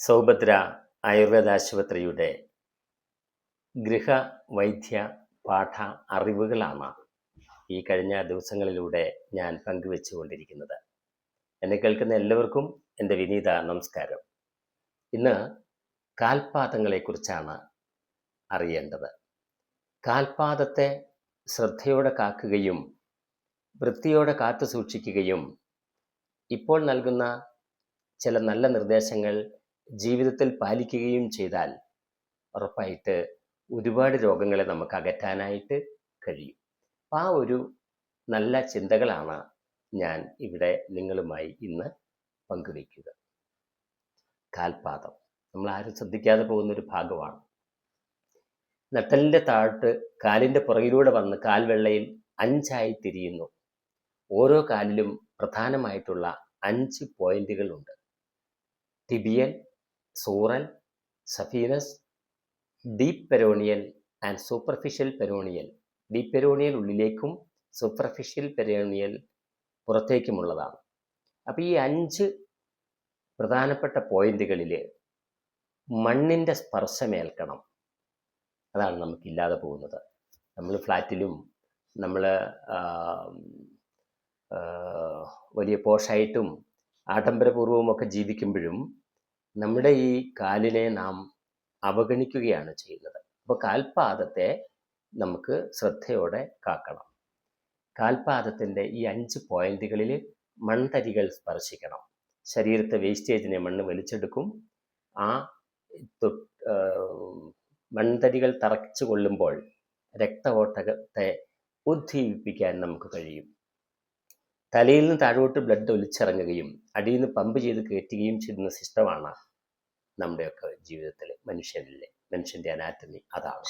സൗഭദ്ര ആയുർവേദ ആശുപത്രിയുടെ ഗൃഹവൈദ്യ പാഠ അറിവുകളാണ് ഈ കഴിഞ്ഞ ദിവസങ്ങളിലൂടെ ഞാൻ പങ്കുവെച്ചുകൊണ്ടിരിക്കുന്നത്. എന്നെ കേൾക്കുന്ന എല്ലാവർക്കും എൻ്റെ വിനീത നമസ്കാരം. ഇന്ന് കാൽപാദങ്ങളെക്കുറിച്ചാണ് അറിയേണ്ടത്. കാൽപാദത്തെ ശ്രദ്ധയോടെ കാക്കുകയും വൃത്തിയോടെ കാത്തു സൂക്ഷിക്കുകയും ഇപ്പോൾ നൽകുന്ന ചില നല്ല നിർദ്ദേശങ്ങൾ ജീവിതത്തിൽ പാലിക്കുകയും ചെയ്താൽ ഉറപ്പായിട്ട് ഒരുപാട് രോഗങ്ങളെ നമുക്ക് അകറ്റാനായിട്ട് കഴിയും. ആ ഒരു നല്ല ചിന്തകളാണ് ഞാൻ ഇവിടെ നിങ്ങളുമായി ഇന്ന് പങ്കുവയ്ക്കുക. കാൽപാദം നമ്മൾ ആരും ശ്രദ്ധിക്കാതെ പോകുന്നൊരു ഭാഗമാണ്. നട്ടലിൻ്റെ താഴത്ത് കാലിൻ്റെ പുറകിലൂടെ വന്ന് കാൽവെള്ളയിൽ 5 തിരിയുന്നു. ഓരോ കാലിലും പ്രധാനമായിട്ടുള്ള 5 പോയിന്റുകളുണ്ട്. Tibial, sural, saphenous, deep peroneal and superficial peroneal. Deep peroneal ഉള്ളിലേക്കും സൂപ്പർഫിഷ്യൽ പെരോണിയൽ പുറത്തേക്കുമുള്ളതാണ്. അപ്പോൾ ഈ 5 പ്രധാനപ്പെട്ട പോയിന്റുകളിൽ മണ്ണിൻ്റെ സ്പർശമേൽക്കണം. അതാണ് നമുക്കില്ലാതെ പോകുന്നത്. നമ്മൾ ഫ്ലാറ്റിലും നമ്മൾ വലിയ പോഷായിട്ടും ആഡംബരപൂർവമൊക്കെ ജീവിക്കുമ്പോഴും നമ്മുടെ ഈ കാലിനെ നാം അവഗണിക്കുകയാണ് ചെയ്യുന്നത്. അപ്പോൾ കാൽപാദത്തെ നമുക്ക് ശ്രദ്ധയോടെ കാക്കണം. കാൽപാദത്തിൻ്റെ ഈ 5 പോയിന്റുകളിൽ മൺതരികൾ സ്പർശിക്കണം. ശരീരത്തെ വേസ്റ്റേജിനെ മണ്ണ് വലിച്ചെടുക്കും. ആ മൺതരികൾ തറച്ചു കൊള്ളുമ്പോൾ രക്തഓട്ടത്തെ ഉദ്ദീപിപ്പിക്കാൻ നമുക്ക് കഴിയും. തലയിൽ നിന്ന് താഴോട്ട് ബ്ലഡ് ഒലിച്ചിറങ്ങുകയും അടിയിൽ നിന്ന് പമ്പ് ചെയ്ത് കയറ്റുകയും ചെയ്യുന്ന സിസ്റ്റമാണ് നമ്മുടെയൊക്കെ ജീവിതത്തിൽ മനുഷ്യൻ്റെ അനാറ്റമി അതാണ്.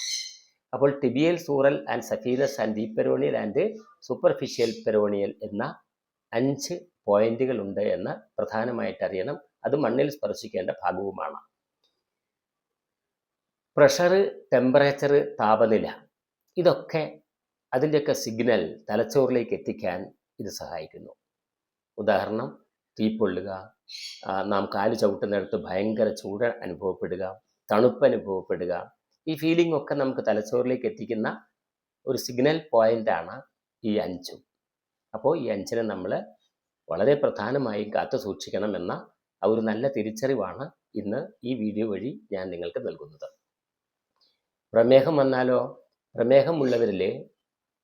അപ്പോൾ tibial, sural and saphenous and deep peroneal and superficial peroneal എന്ന 5 പോയിന്റുകളുണ്ട് എന്ന് പ്രധാനമായിട്ട് അറിയണം. അത് മണ്ണിൽ സ്പർശിക്കേണ്ട ഭാഗവുമാണ്. പ്രഷർ, ടെമ്പറേച്ചർ, താപനില, ഇതൊക്കെ അതിൻ്റെയൊക്കെ സിഗ്നൽ തലച്ചോറിലേക്ക് എത്തിക്കാൻ ഇത് സഹായിക്കുന്നു. ഉദാഹരണം, തീപ്പൊള്ളുക, നാം കാല് ചവിട്ടുന്നിടത്ത് ഭയങ്കര ചൂട് അനുഭവപ്പെടുക, തണുപ്പ് അനുഭവപ്പെടുക, ഈ ഫീലിംഗ് ഒക്കെ നമുക്ക് തലച്ചോറിലേക്ക് എത്തിക്കുന്ന ഒരു സിഗ്നൽ പോയിൻ്റാണ് ഈ 5. അപ്പോൾ ഈ 5നെ നമ്മൾ വളരെ പ്രധാനമായും കാത്തു സൂക്ഷിക്കണമെന്ന ഒരു നല്ല തിരിച്ചറിവാണ് ഇന്ന് ഈ വീഡിയോ വഴി ഞാൻ നിങ്ങൾക്ക് നൽകുന്നത്. പ്രമേഹം വന്നാലോ? പ്രമേഹമുള്ളവരിൽ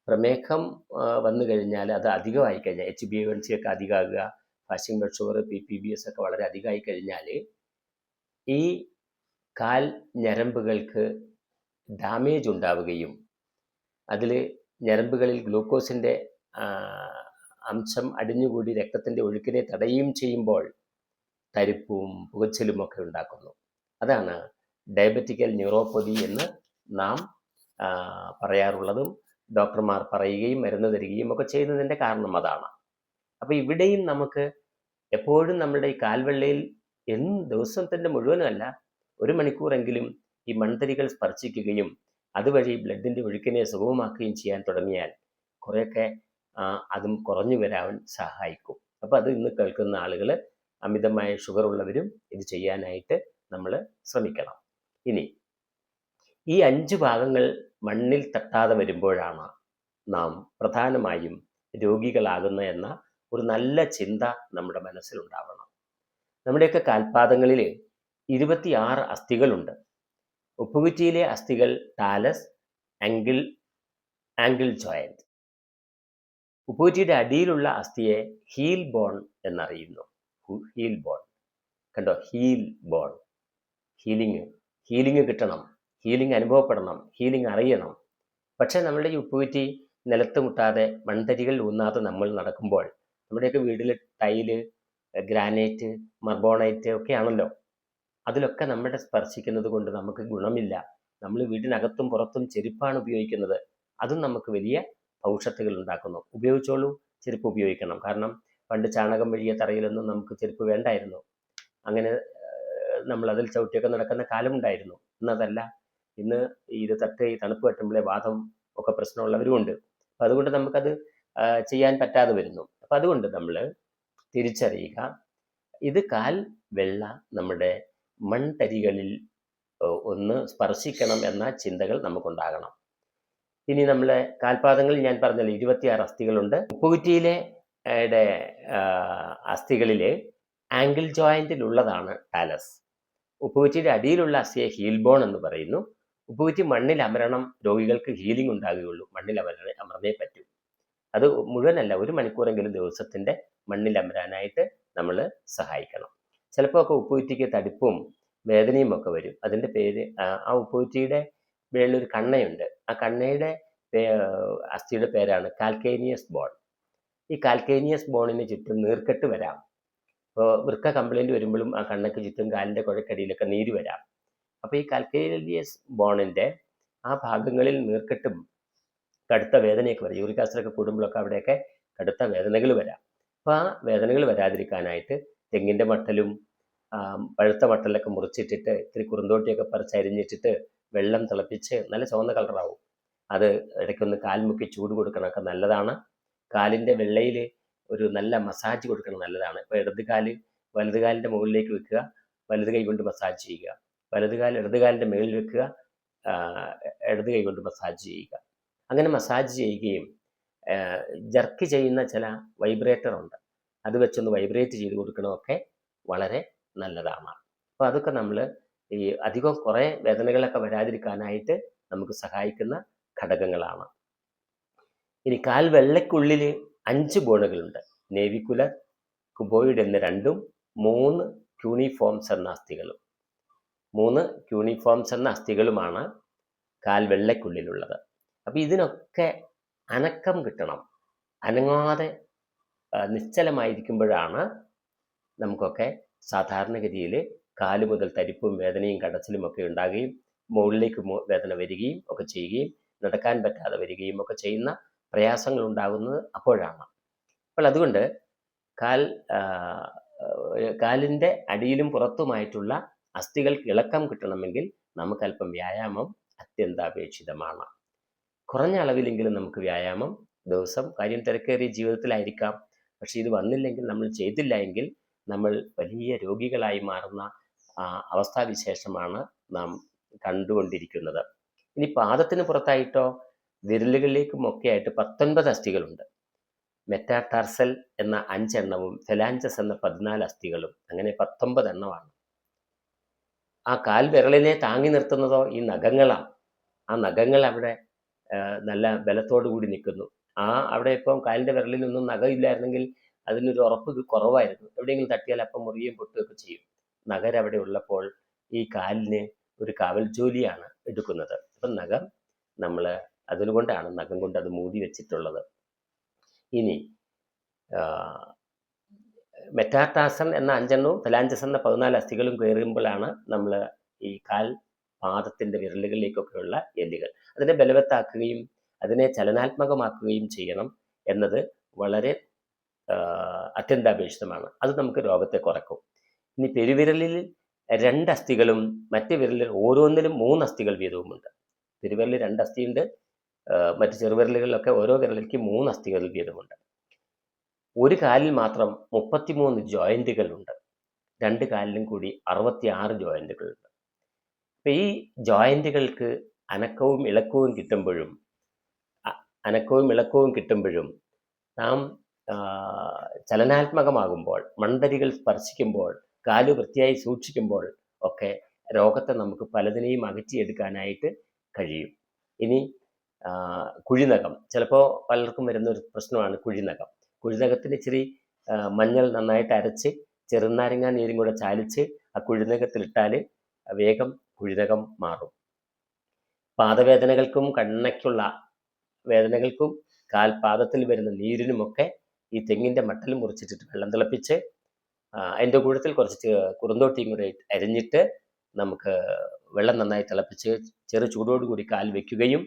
പ്രമേഹം വന്നു കഴിഞ്ഞാൽ അത് അധികമായി കഴിഞ്ഞാൽ HbA1c ഒക്കെ അധികമാകുക, ഫാസ്റ്റിംഗ് ബ്ലഡ് ഷുഗർ, PPBS ഒക്കെ വളരെ അധികമായി കഴിഞ്ഞാൽ ഈ കാൽ ഞരമ്പുകൾക്ക് ഡാമേജ് ഉണ്ടാവുകയും അതിൽ ഞരമ്പുകളിൽ ഗ്ലൂക്കോസിൻ്റെ അംശം അടിഞ്ഞുകൂടി രക്തത്തിൻ്റെ ഒഴുക്കിനെ തടയുകയും ചെയ്യുമ്പോൾ തരിപ്പും പുകച്ചിലുമൊക്കെ ഉണ്ടാക്കുന്നു. അതാണ് ഡയബറ്റിക്കൽ ന്യൂറോപ്പതി എന്ന് നാം പറയാറുള്ളതും ഡോക്ടർമാർ പറയുകയും മരുന്ന് തരികയും ഒക്കെ ചെയ്യുന്നതിൻ്റെ കാരണം അതാണ്. അപ്പോൾ ഇവിടെയും നമുക്ക് എപ്പോഴും നമ്മുടെ ഈ കാൽവെള്ളയിൽ ദിവസത്തിൻ്റെ മുഴുവനുമല്ല 1 മണിക്കൂറെങ്കിലും ഈ മൺതരികൾ സ്പർശിക്കുകയും അതുവഴി ബ്ലഡിൻ്റെ ഒഴുക്കിനെ സുഗമമാക്കുകയും ചെയ്യാൻ തുടങ്ങിയാൽ കുറേയൊക്കെ അതും കുറഞ്ഞു വരാൻ സഹായിക്കും. അപ്പോൾ അത് ഇന്ന് കേൾക്കുന്ന ആളുകൾ, അമിതമായ ഷുഗർ ഉള്ളവരും ഇത് ചെയ്യാനായിട്ട് നമ്മൾ ശ്രമിക്കണം. ഇനി ഈ 5 ഭാഗങ്ങൾ മണ്ണിൽ തട്ടാതെ വരുമ്പോഴാണ് നാം പ്രധാനമായും രോഗികളാകുന്ന എന്ന ഒരു നല്ല ചിന്ത നമ്മുടെ മനസ്സിലുണ്ടാവണം. നമ്മുടെയൊക്കെ കാൽപാദങ്ങളിൽ 26 അസ്ഥികളുണ്ട്. ഉപ്പുകുറ്റിയിലെ അസ്ഥികൾ ടാലസ്, ആംഗിൾ ജോയിന്റ്. ഉപ്പുകുറ്റിയുടെ അടിയിലുള്ള അസ്ഥിയെ ഹീൽ ബോൺ എന്നറിയുന്നു. ഹീൽ ബോൺ കണ്ടോ, ഹീൽ ബോൺ. ഹീലിംഗ് കിട്ടണം, ഹീലിംഗ് അനുഭവപ്പെടണം, ഹീലിംഗ് അറിയണം. പക്ഷേ നമ്മളുടെ ഈ ഉപ്പുകുറ്റി നിലത്ത് മുട്ടാതെ മൺതരികൾ ഊന്നാതെ നമ്മൾ നടക്കുമ്പോൾ നമ്മുടെയൊക്കെ വീട്ടിൽ ടൈല്, ഗ്രാനൈറ്റ്, മർബോണൈറ്റ് ഒക്കെ ആണല്ലോ. അതിലൊക്കെ നമ്മുടെ സ്പർശിക്കുന്നത് കൊണ്ട് നമുക്ക് ഗുണമില്ല. നമ്മൾ വീട്ടിനകത്തും പുറത്തും ചെരുപ്പാണ് ഉപയോഗിക്കുന്നത്. അതും നമുക്ക് വലിയ ഭവിഷ്യത്തുകൾ ഉണ്ടാക്കുന്നു. ഉപയോഗിച്ചോളൂ, ചെരുപ്പ് ഉപയോഗിക്കണം. കാരണം പണ്ട് ചാണകം വഴിയ തറയിലൊന്നും നമുക്ക് ചെരുപ്പ് വേണ്ടായിരുന്നു. അങ്ങനെ നമ്മൾ അതിൽ ചവിട്ടിയൊക്കെ നടക്കുന്ന കാലമുണ്ടായിരുന്നു. ഇന്നതല്ല. ഇന്ന് ഇത് ഈ തണുപ്പ് തട്ടുമ്പോഴേ വാദം ഒക്കെ പ്രശ്നമുള്ളവരുമുണ്ട്. അപ്പം അതുകൊണ്ട് നമുക്കത് ചെയ്യാൻ പറ്റാതെ വരുന്നു. അപ്പം അതുകൊണ്ട് നമ്മൾ തിരിച്ചറിയുക, ഇത് കാൽ വെള്ള നമ്മുടെ മൺതരികളിൽ ഒന്ന് സ്പർശിക്കണം എന്ന ചിന്തകൾ നമുക്കുണ്ടാകണം. ഇനി നമ്മളെ കാൽപാദങ്ങളിൽ ഞാൻ പറഞ്ഞല്ലോ 26 അസ്ഥികളുണ്ട്. ഉപ്പുകുറ്റിയിലെ അസ്ഥികളിൽ ആംഗിൾ ജോയിന്റിലുള്ളതാണ് ടാലസ്. ഉപ്പുകുറ്റിയുടെ അടിയിലുള്ള അസ്ഥിയെ ഹീൽ ബോൺ എന്ന് പറയുന്നു. ഉപ്പുകുറ്റി മണ്ണിൽ അമരണം രോഗികൾക്ക് ഹീലിംഗ് ഉണ്ടാകുകയുള്ളൂ. മണ്ണിൽ അമർന്നേ പറ്റൂ. അത് മുഴുവനല്ല, 1 മണിക്കൂറെങ്കിലും ദിവസത്തിൻ്റെ മണ്ണിൽ അമരാനായിട്ട് നമ്മൾ സഹായിക്കണം. ചിലപ്പോൾ ഒക്കെ ഉപ്പുകുറ്റിക്ക് തടിപ്പും വേദനയും ഒക്കെ വരും. അതിൻ്റെ പേര് ആ ഉപ്പുകുറ്റിയുടെ മേളിലൊരു കണ്ണയുണ്ട്. ആ കണ്ണയുടെ അസ്ഥിയുടെ പേരാണ് കാൽക്കേനിയസ് ബോൺ. ഈ കാൽക്കേനിയസ് ബോണിന് ചുറ്റും നീർക്കെട്ട് വരാം. ഇപ്പോൾ വൃക്ക കംപ്ലൈൻറ്റ് വരുമ്പോഴും ആ കണ്ണയ്ക്ക് ചുറ്റും കാലിൻ്റെ കുഴക്കടിയിലൊക്കെ നീര് വരാം. അപ്പോൾ ഈ കാൽക്കേനിയസ് ബോണിൻ്റെ ആ ഭാഗങ്ങളിൽ നീർക്കെട്ടും കടുത്ത വേദനയൊക്കെ വരാം. യൂറിക് ആസിഡൊക്കെ കൂടുമ്പോഴൊക്കെ അവിടെയൊക്കെ കടുത്ത വേദനകൾ വരാം. അപ്പോൾ ആ വേദനകൾ വരാതിരിക്കാനായിട്ട് തെങ്ങിൻ്റെ മട്ടലും പഴുത്ത മട്ടലൊക്കെ മുറിച്ചിട്ടിട്ട് ഇത്തിരി കുറുന്തോട്ടിയൊക്കെ പറിച്ചരിഞ്ഞിട്ടിട്ട് വെള്ളം തിളപ്പിച്ച് നല്ല ചുവന്ന കളറാവും. അത് ഇടയ്ക്കൊന്ന് കാൽമുക്കി ചൂട് കൊടുക്കണമൊക്കെ നല്ലതാണ്. കാലിൻ്റെ വെള്ളയിൽ ഒരു നല്ല മസാജ് കൊടുക്കണം, നല്ലതാണ്. ഇപ്പോൾ വലത് കാലിൻ്റെ മുകളിലേക്ക് വെക്കുക, വലത് കൈ കൊണ്ട് മസാജ് ചെയ്യുക. ഇടത് കാലിൻ്റെ മുകളിൽ വെക്കുക, ഇടത് കൈ കൊണ്ട് മസാജ് ചെയ്യുക. അങ്ങനെ മസാജ് ചെയ്യുകയും ജർക്ക് ചെയ്യുന്ന ചില വൈബ്രേറ്റർ ഉണ്ട്, അത് വെച്ചൊന്ന് വൈബ്രേറ്റ് ചെയ്ത് കൊടുക്കണമൊക്കെ വളരെ നല്ലതാണ്. അപ്പോൾ അതൊക്കെ നമ്മൾ ഈ അധികം കുറേ വേദനകളൊക്കെ വരാതിരിക്കാനായിട്ട് നമുക്ക് സഹായിക്കുന്ന ഘടകങ്ങളാണ്. ഇനി കാൽ വെള്ളയ്ക്കുള്ളിൽ 5 ബോണുകളുണ്ട്. നേവിക്കുലർ, കുബോയിഡ് എന്ന 2ഉം 3 ക്യൂണിഫോംസ് എന്ന അസ്ഥികളും. 3 ക്യൂണിഫോംസ് എന്ന അസ്ഥികളുമാണ് കാൽ വെള്ളയ്ക്കുള്ളിലുള്ളത്. അപ്പോൾ ഇതിനൊക്കെ അനക്കം കിട്ടണം. അനങ്ങാതെ നിശ്ചലമായിരിക്കുമ്പോഴാണ് നമുക്കൊക്കെ സാധാരണഗതിയിൽ കാല് മുതൽ തരിപ്പും വേദനയും കടച്ചിലും ഒക്കെ ഉണ്ടാകുകയും മുകളിലേക്ക് വേദന വരികയും ഒക്കെ ചെയ്യുകയും നടക്കാൻ പറ്റാതെ വരികയും ഒക്കെ ചെയ്യുന്ന പ്രയാസങ്ങൾ ഉണ്ടാകുന്നത് അപ്പോഴാണ്. അപ്പോൾ അതുകൊണ്ട് കാലിൻ്റെ അടിയിലും പുറത്തുമായിട്ടുള്ള അസ്ഥികൾക്ക് ഇളക്കം കിട്ടണമെങ്കിൽ നമുക്കല്പം വ്യായാമം അത്യന്താപേക്ഷിതമാണ്. കുറഞ്ഞ അളവിലെങ്കിലും നമുക്ക് വ്യായാമം ദിവസം, കാര്യം തിരക്കേറിയ ജീവിതത്തിലായിരിക്കാം, പക്ഷെ ഇത് വന്നില്ലെങ്കിൽ, നമ്മൾ ചെയ്തില്ല എങ്കിൽ നമ്മൾ വലിയ രോഗികളായി മാറുന്ന അവസ്ഥാവിശേഷമാണ് നാം കണ്ടുകൊണ്ടിരിക്കുന്നത്. ഇനി പാദത്തിന് പുറത്തായിട്ടോ വിരലുകളിലേക്കുമൊക്കെ ആയിട്ട് 19 അസ്ഥികളുണ്ട്. മെറ്റാടാർസൽ എന്ന 5 എണ്ണവും ഫെലാഞ്ചസ് എന്ന 14 അസ്ഥികളും, അങ്ങനെ 19 എണ്ണമാണ്. ആ കാൽ വിരലിനെ താങ്ങി നിർത്തുന്നതോ ഈ നഖങ്ങളാണ്. ആ നഖങ്ങൾ അവിടെ നല്ല ബലത്തോടു കൂടി നിൽക്കുന്നു. അവിടെ ഇപ്പം കാലിൻ്റെ വിരലിലൊന്നും നഖമില്ലായിരുന്നെങ്കിൽ അതിനൊരു ഉറപ്പ് കുറവായിരുന്നു. എവിടെയെങ്കിലും തട്ടിയാൽ അപ്പം മുറിയുകയും പൊട്ടുകയൊക്കെ ചെയ്യും. നഖരവിടെ ഉള്ളപ്പോൾ ഈ കാലിന് ഒരു കാവൽ ജോലിയാണ് എടുക്കുന്നത്. അപ്പം നഖം നമ്മൾ അതിനുകൊണ്ടാണ് നഖം കൊണ്ട് അത് മൂടി വെച്ചിട്ടുള്ളത്. ഇനി മെറ്റാടാർസൽ എന്ന 5 എണ്ണവും ഫെലാഞ്ചസ് എന്ന 14 അസ്ഥികളും കയറുമ്പോഴാണ് നമ്മൾ ഈ പാദത്തിൻ്റെ വിരലുകളിലേക്കൊക്കെയുള്ള എല്ലുകൾ അതിനെ ബലവത്താക്കുകയും അതിനെ ചലനാത്മകമാക്കുകയും ചെയ്യണം എന്നത് വളരെ അത്യന്താപേക്ഷിതമാണ്. അത് നമുക്ക് രോഗത്തെ കുറക്കും. ഇനി പെരുവിരലിൽ 2 അസ്ഥികളും മറ്റ് വിരലിൽ ഓരോന്നിലും 3 അസ്ഥികൾ വീതവുമുണ്ട്. പെരുവിരലിൽ 2 അസ്ഥിയുണ്ട്, മറ്റ് ചെറുവിരലുകളിലൊക്കെ ഓരോ വിരലിലേക്കും 3 അസ്ഥികൾ വീതമുണ്ട്. ഒരു കാലിൽ മാത്രം 33 ജോയിന്റുകളുണ്ട്. 2 കാലിലും കൂടി 66 ജോയിന്റുകളുണ്ട്. അപ്പം ഈ ജോയിന്റുകൾക്ക് അനക്കവും ഇളക്കവും കിട്ടുമ്പോഴും നാം ചലനാത്മകമാകുമ്പോൾ, മൺതരികൾ സ്പർശിക്കുമ്പോൾ, കാല് വൃത്തിയായി സൂക്ഷിക്കുമ്പോൾ ഒക്കെ രോഗത്തെ നമുക്ക് പലതിനെയും അകറ്റിയെടുക്കാനായിട്ട് കഴിയും. ഇനി കുഴിനഖം, ചിലപ്പോൾ പലർക്കും വരുന്നൊരു പ്രശ്നമാണ് കുഴിനഖം. കുഴിനഖത്തിന് ഇച്ചിരി മഞ്ഞൾ നന്നായിട്ട് അരച്ച് ചെറുനാരങ്ങ നീരും കൂടെ ചാലിച്ച് ആ കുഴിനഖത്തിലിട്ടാൽ വേഗം കുഴിനഖം മാറും. പാദവേദനകൾക്കും കണ്ണയ്ക്കുള്ള വേദനകൾക്കും കാൽപാദത്തിൽ വരുന്ന നീരിനുമൊക്കെ ഈ തെങ്ങിൻ്റെ മട്ടൽ മുറിച്ചിട്ടിട്ട് വെള്ളം തിളപ്പിച്ച് അതിൻ്റെ കൂട്ടത്തിൽ കുറച്ച് കുറുന്തോട്ടിയും കൂടെ അരിഞ്ഞിട്ട് നമുക്ക് വെള്ളം നന്നായി തിളപ്പിച്ച് ചെറു ചൂടോടുകൂടി കാൽ വയ്ക്കുകയും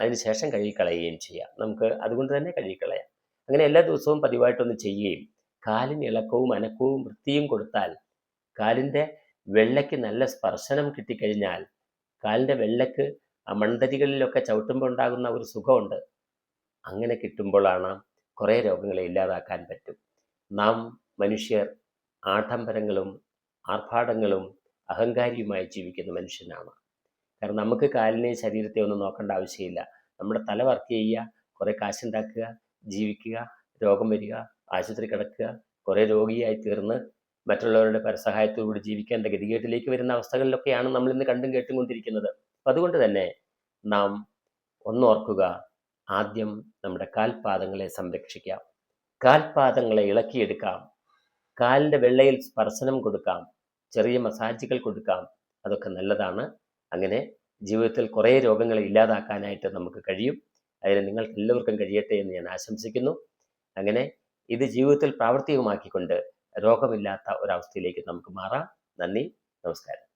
അതിനുശേഷം കഴുകിക്കളയുകയും ചെയ്യാം. നമുക്ക് അതുകൊണ്ട് തന്നെ കഴുകിക്കളയാം. അങ്ങനെ എല്ലാ ദിവസവും പതിവായിട്ടൊന്ന് ചെയ്യുകയും കാലിന് ഇളക്കവും അനക്കവും വൃത്തിയും കൊടുത്താൽ, കാലിൻ്റെ വെള്ളയ്ക്ക് നല്ല സ്പർശനം കിട്ടിക്കഴിഞ്ഞാൽ, കാലിൻ്റെ വെള്ളയ്ക്ക് ആ മൺതരികളിലൊക്കെ ചവിട്ടുമ്പോൾ ഉണ്ടാകുന്ന ഒരു സുഖമുണ്ട്. അങ്ങനെ കിട്ടുമ്പോഴാണ് കുറേ രോഗങ്ങളെ ഇല്ലാതാക്കാൻ പറ്റും. നാം മനുഷ്യർ ആഡംബരങ്ങളും ആർഭാടങ്ങളും അഹങ്കാരിയുമായി ജീവിക്കുന്ന മനുഷ്യനാണ്. കാരണം നമുക്ക് കാലിനെയും ശരീരത്തെ ഒന്നും നോക്കേണ്ട ആവശ്യമില്ല. നമ്മുടെ തല വർക്ക് ചെയ്യുക, കുറേ കാശുണ്ടാക്കുക, ജീവിക്കുക, രോഗം വരിക, ആശുപത്രി കിടക്കുക, കുറേ രോഗിയായി തീർന്ന് മറ്റുള്ളവരുടെ പരസഹായത്തോടുകൂടി ജീവിക്കേണ്ട ഗതികേട്ടിലേക്ക് വരുന്ന അവസ്ഥകളിലൊക്കെയാണ് നമ്മൾ ഇന്ന് കണ്ടും കേട്ടും കൊണ്ടിരിക്കുന്നത്. അപ്പം അതുകൊണ്ട് തന്നെ നാം ഒന്നോർക്കുക, ആദ്യം നമ്മുടെ കാൽപാദങ്ങളെ സംരക്ഷിക്കാം, കാൽപാദങ്ങളെ ഇളക്കിയെടുക്കാം, കാലിൻ്റെ വെള്ളയിൽ സ്പർശനം കൊടുക്കാം, ചെറിയ മസാജുകൾ കൊടുക്കാം. അതൊക്കെ നല്ലതാണ്. അങ്ങനെ ജീവിതത്തിൽ കുറേ രോഗങ്ങളെ ഇല്ലാതാക്കാനായിട്ട് നമുക്ക് കഴിയും. അതിന് നിങ്ങൾക്ക് എല്ലാവർക്കും കഴിയട്ടെ എന്ന് ഞാൻ ആശംസിക്കുന്നു. അങ്ങനെ ഇത് ജീവിതത്തിൽ പ്രാവർത്തികമാക്കിക്കൊണ്ട് രോഗമില്ലാത്ത ഒരവസ്ഥയിലേക്ക് നമുക്ക് മാറാം. നന്ദി, നമസ്കാരം.